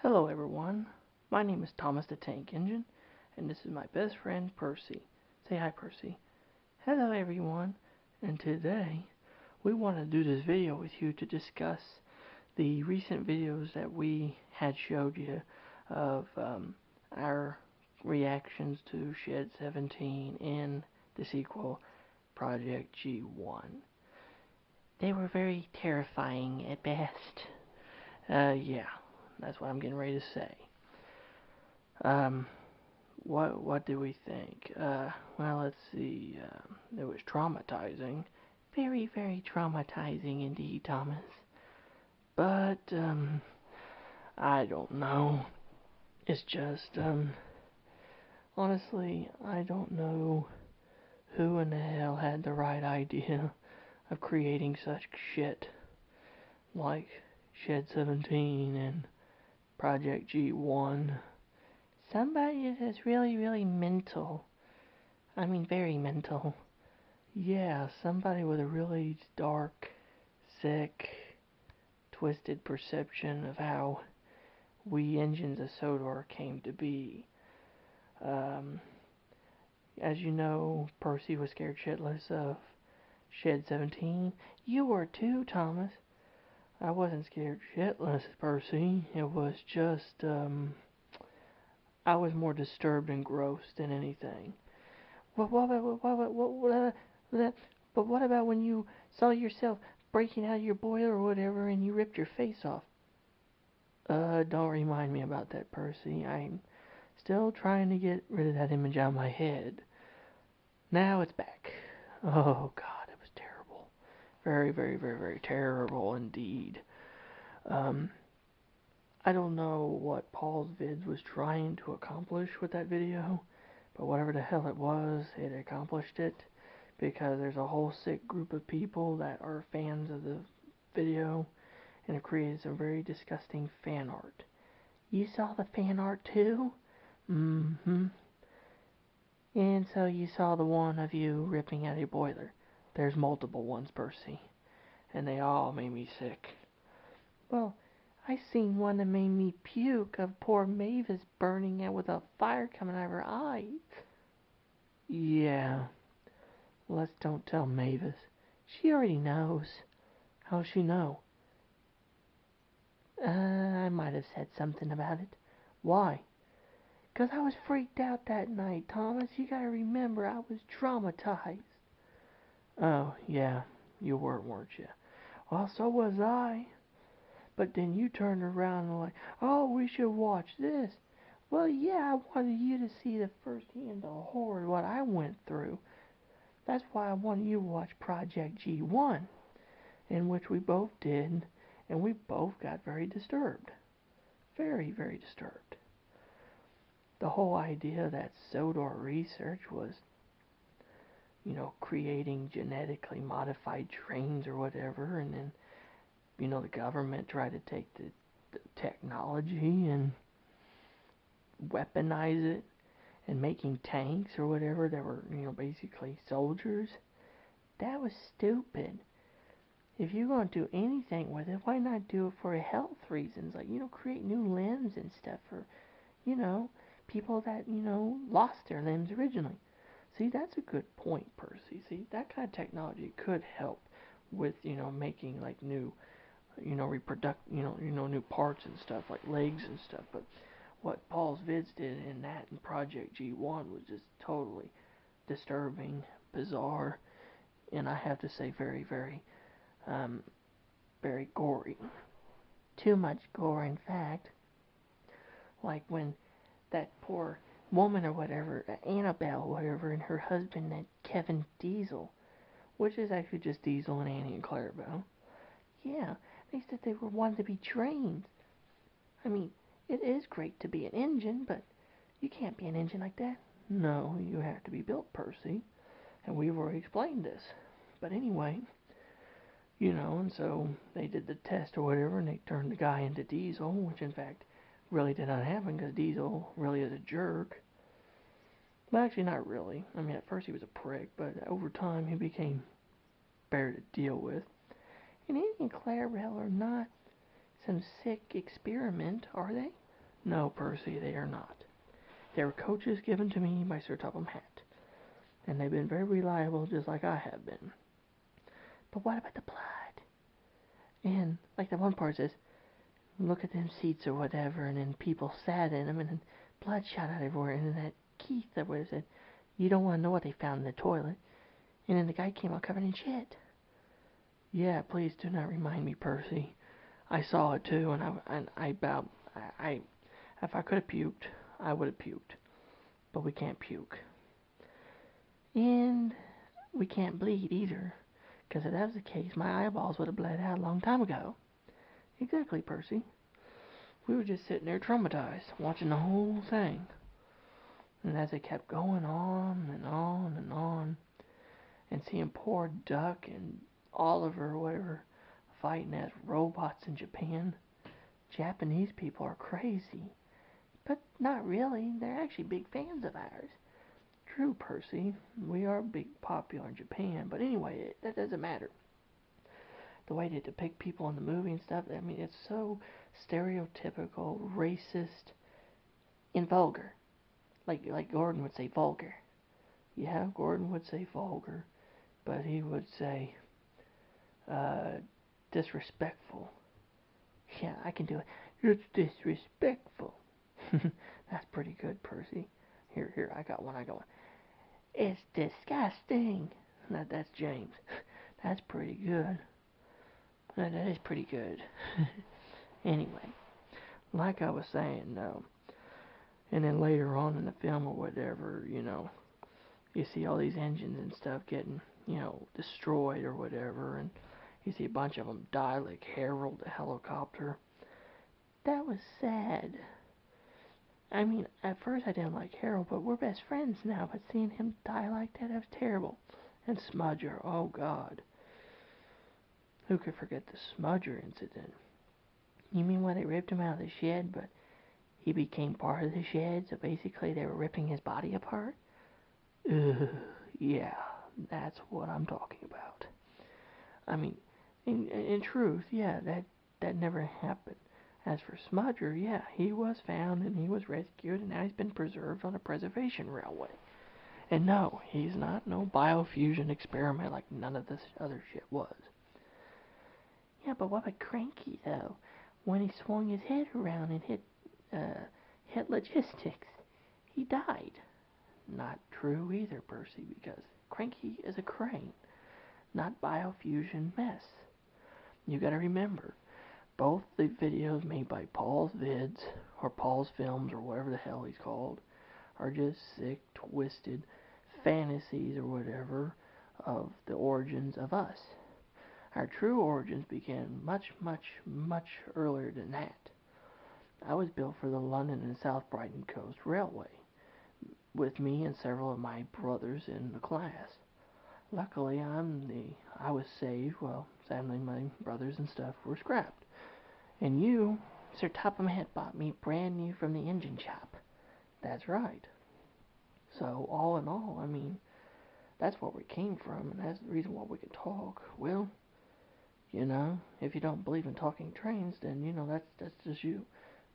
Hello everyone, my name is Thomas the Tank Engine, and this is my best friend Percy. Say hi, Percy. Hello everyone, and today we want to do this video with you to discuss the recent videos that we had showed you of our reactions to Shed 17 and the sequel Project G-1. They were very terrifying at best. Yeah. That's what I'm getting ready to say. What do we think? Well, let's see. It was traumatizing. Very, very traumatizing indeed, Thomas. But, I don't know. It's just, honestly, I don't know who in the hell had the right idea of creating such shit like Shed 17 and Project G-1. Somebody that's really, really mental. I mean, very mental. Yeah, somebody with a really dark, sick, twisted perception of how we engines of Sodor came to be. As you know, Percy was scared shitless of Shed 17. You were too, Thomas. I wasn't scared shitless, Percy. It was just, I was more disturbed and gross than anything. But what about when you saw yourself breaking out of your boiler or whatever and you ripped your face off? Don't remind me about that, Percy. I'm still trying to get rid of that image out of my head. Now it's back. Oh, God, it was terrible. Very, very, very, very terrible indeed. I don't know what paulvids was trying to accomplish with that video, but whatever the hell it was, it accomplished it, because there's a whole sick group of people that are fans of the video, and it created some very disgusting fan art. You saw the fan art too? Mm-hmm. And so you saw the one of you ripping out a boiler. There's multiple ones, Percy, and they all made me sick. Well, I seen one that made me puke of poor Mavis burning out with a fire coming out of her eyes. Yeah, let's don't tell Mavis. She already knows. How'll she know? I might have said something about it. Why? 'Cause I was freaked out that night, Thomas. You gotta remember, I was traumatized. Oh, yeah, you were, weren't you? Well, so was I. But then you turned around and like, oh, we should watch this. Well, yeah, I wanted you to see the first-hand the horror what I went through. That's why I wanted you to watch Project G-1, in which we both did, and we both got very disturbed. Very, very disturbed. The whole idea that Sodor research was, creating genetically modified trains or whatever, and then, the government tried to take the technology and weaponize it and making tanks or whatever that were, basically soldiers. That was stupid. If you're going to do anything with it, why not do it for health reasons? Like, create new limbs and stuff for, people that, lost their limbs originally. See, that's a good point, Percy. See, that kind of technology could help with, making, like, new, new parts and stuff, like legs and stuff. But what paulvids did in that and Project G-1 was just totally disturbing, bizarre, and I have to say very, very, very gory. Too much gore, in fact. Like when that poor woman or whatever, Annabelle or whatever, and her husband, that Kevin Diesel, which is actually just Diesel and Annie and Clarabelle. Yeah, they said they were wanted to be trained. I mean, it is great to be an engine, but you can't be an engine like that. No, you have to be built, Percy. And we've already explained this. But anyway, and so they did the test or whatever, and they turned the guy into Diesel, which in fact really did not happen, because Diesel really is a jerk. Well, actually, not really. I mean, at first he was a prick, but over time he became better to deal with. And Annie and Clarabelle are not some sick experiment, are they? No, Percy, they are not. They were coaches given to me by Sir Topham Hatt, and they've been very reliable, just like I have been. But what about the blood? And, like the one part says, look at them seats or whatever, and then people sat in them, and then blood shot out everywhere, and then that Keith that would have said, you don't want to know what they found in the toilet. And then the guy came out covered in shit. Yeah, please do not remind me, Percy. I saw it too, and I about, if I could have puked, I would have puked. But we can't puke. And we can't bleed either. Because if that was the case, my eyeballs would have bled out a long time ago. Exactly, Percy. We were just sitting there traumatized, watching the whole thing. And as it kept going on and on and on, and seeing poor Duck and Oliver or whatever fighting as robots in Japan. Japanese people are crazy. But not really. They're actually big fans of ours. True, Percy. We are big popular in Japan. But anyway, that doesn't matter. The way they depict people in the movie and stuff, I mean, it's so stereotypical, racist, and vulgar. Like Gordon would say vulgar. Yeah, Gordon would say vulgar. But he would say disrespectful. Yeah, I can do it. It's disrespectful. That's pretty good, Percy. Here, I got one. It's disgusting. That's James. That's pretty good. That is pretty good. Anyway, like I was saying, and then later on in the film or whatever, you see all these engines and stuff getting, destroyed or whatever, and you see a bunch of them die, like Harold the helicopter. That was sad. I mean, at first I didn't like Harold, but we're best friends now. But seeing him die like that was terrible. And Smudger, oh God. Who could forget the Smudger incident? You mean when they ripped him out of the shed, but he became part of the shed, so basically they were ripping his body apart? Yeah, that's what I'm talking about. I mean, in truth, yeah, that never happened. As for Smudger, yeah, he was found and he was rescued and now he's been preserved on a preservation railway. And no, he's not no biofusion experiment like none of this other shit was. Yeah, but what about Cranky though? When he swung his head around and hit logistics, he died. Not true either, Percy, because Cranky is a crane, not biofusion mess. You gotta remember, both the videos made by Paul's Vids, or Paul's Films, or whatever the hell he's called, are just sick, twisted fantasies or whatever of the origins of us. Our true origins began much, much, much earlier than that. I was built for the London and South Brighton Coast Railway, with me and several of my brothers in the class. Luckily, I was saved. Well, sadly, my brothers and stuff were scrapped. And you, Sir Topham Hatt bought me brand new from the engine shop. That's right. So, all in all, I mean, that's where we came from, and that's the reason why we can talk. Well, if you don't believe in talking trains, then, that's just you.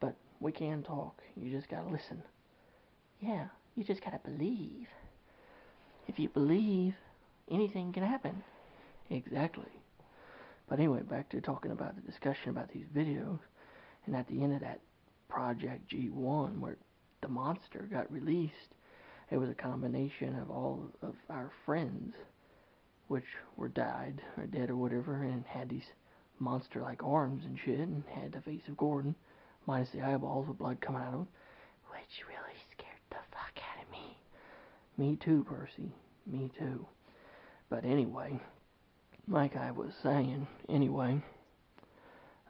But we can talk. You just gotta listen. Yeah, you just gotta believe. If you believe, anything can happen. Exactly. But anyway, back to talking about the discussion about these videos. And at the end of that Project G-1, where the monster got released, it was a combination of all of our friends, which were died or dead or whatever, and had these monster-like arms and shit, and had the face of Gordon, minus the eyeballs with blood coming out of them, which really scared the fuck out of me. Me too, Percy. Me too. But anyway, like I was saying,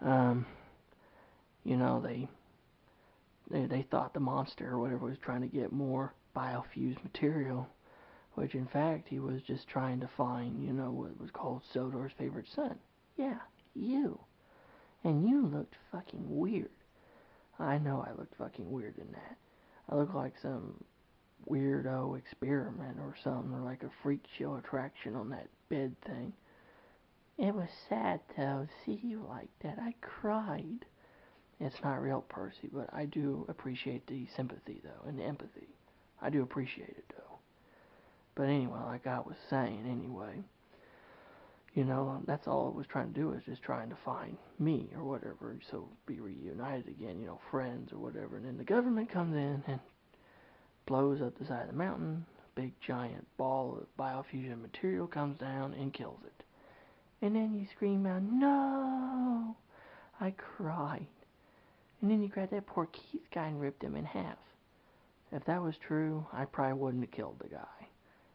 um, they thought the monster or whatever was trying to get more biofused material, which in fact he was just trying to find, what was called Sodor's favorite son. Yeah, you. And you looked fucking weird. I know I looked fucking weird in that. I looked like some weirdo experiment or something, or like a freak show attraction on that bed thing. It was sad though, to see you like that. I cried. It's not real, Percy, but I do appreciate the sympathy, though, and the empathy. I do appreciate it, though. But anyway, like I was saying, anyway, that's all it was trying to do, is just trying to find me or whatever, so be reunited again, friends or whatever. And then the government comes in and blows up the side of the mountain. A big giant ball of biofusion material comes down and kills it. And then you scream out, "No!" I cried. And then you grabbed that poor Keith guy and ripped him in half. If that was true, I probably wouldn't have killed the guy.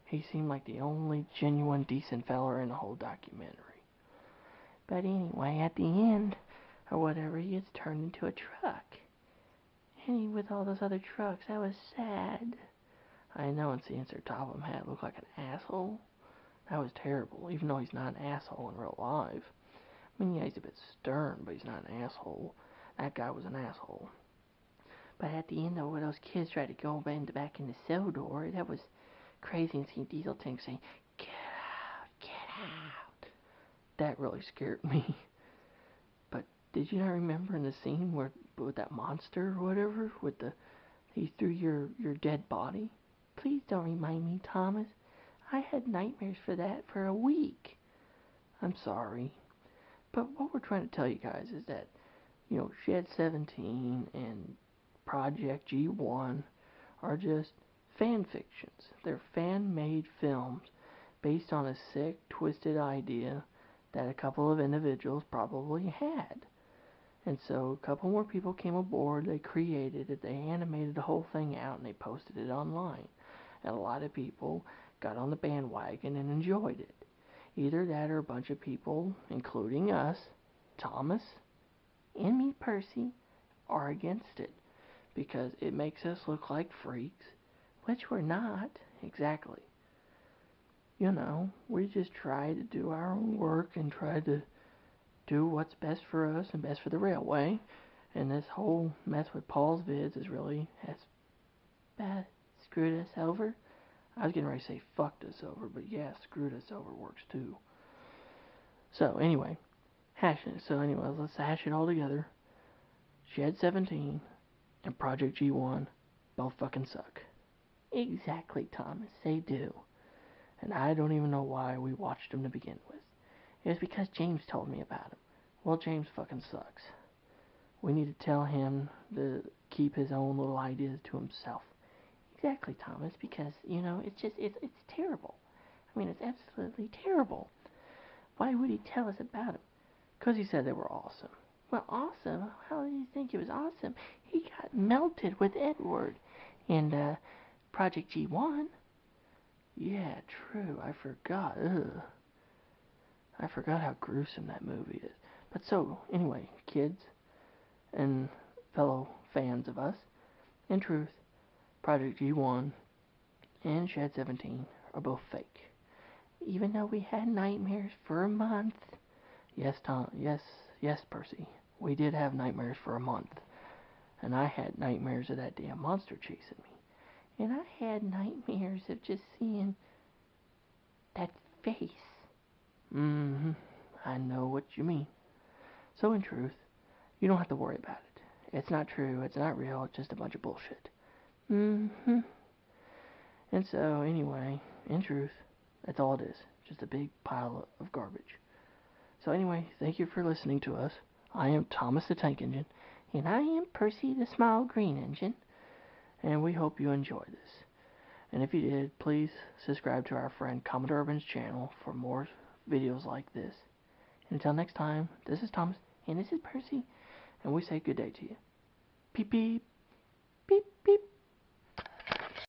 He seemed like the only genuine decent feller in the whole documentary. But anyway, at the end, or whatever, he gets turned into a truck. And he with all those other trucks, that was sad. I know, and seeing Sir Topham Hatt look like an asshole, that was terrible, even though he's not an asshole in real life. I mean, yeah, he's a bit stern, but he's not an asshole. That guy was an asshole. But at the end, though, where those kids tried to go back in the cell door, that was crazy, and seeing Diesel Tank saying, "Get out, get out." That really scared me. But did you not remember in the scene where with that monster or whatever, he threw your dead body? Please don't remind me, Thomas. I had nightmares for that for a week. I'm sorry. But what we're trying to tell you guys is that, Shed 17 and Project G-1 are just fan fictions. They're fan-made films based on a sick, twisted idea that a couple of individuals probably had. And so a couple more people came aboard, they created it, they animated the whole thing out, and they posted it online. And a lot of people got on the bandwagon and enjoyed it. Either that or a bunch of people, including us, Thomas, and me, Percy, are against it. Because it makes us look like freaks, which we're not, exactly. We just try to do our own work and try to do what's best for us and best for the railway. And this whole mess with Paul's vids has screwed us over. I was getting ready to say fucked us over, but yeah, screwed us over works too. So anyway, let's hash it all together. Shed 17 and Project G-1 both fucking suck. Exactly, Thomas, they do. And I don't even know why we watched them to begin with. It was because James told me about him. Well, James fucking sucks. We need to tell him to keep his own little ideas to himself. Exactly, Thomas, because, it's terrible. I mean, it's absolutely terrible. Why would he tell us about them? Because he said they were awesome. Well, awesome? How did you think it was awesome? He got melted with Edward in Project G-1. Yeah, true. I forgot. Ugh. I forgot how gruesome that movie is. But so, anyway, kids and fellow fans of us, in truth, Project G-1 and Shed 17 are both fake. Even though we had nightmares for a month. Yes, Tom. Yes, Percy. We did have nightmares for a month. And I had nightmares of that damn monster chasing me. And I had nightmares of just seeing that face. I know what you mean. So in truth, you don't have to worry about it. It's not true, it's not real, it's just a bunch of bullshit. And so anyway, in truth, that's all it is. Just a big pile of garbage. So anyway, thank you for listening to us. I am Thomas the Tank Engine. And I am Percy the Smile Green Engine. And we hope you enjoy this. And if you did, please subscribe to our friend Commodore Urban's channel for more videos like this. And until next time, this is Thomas, and this is Percy, and we say good day to you. Beep beep.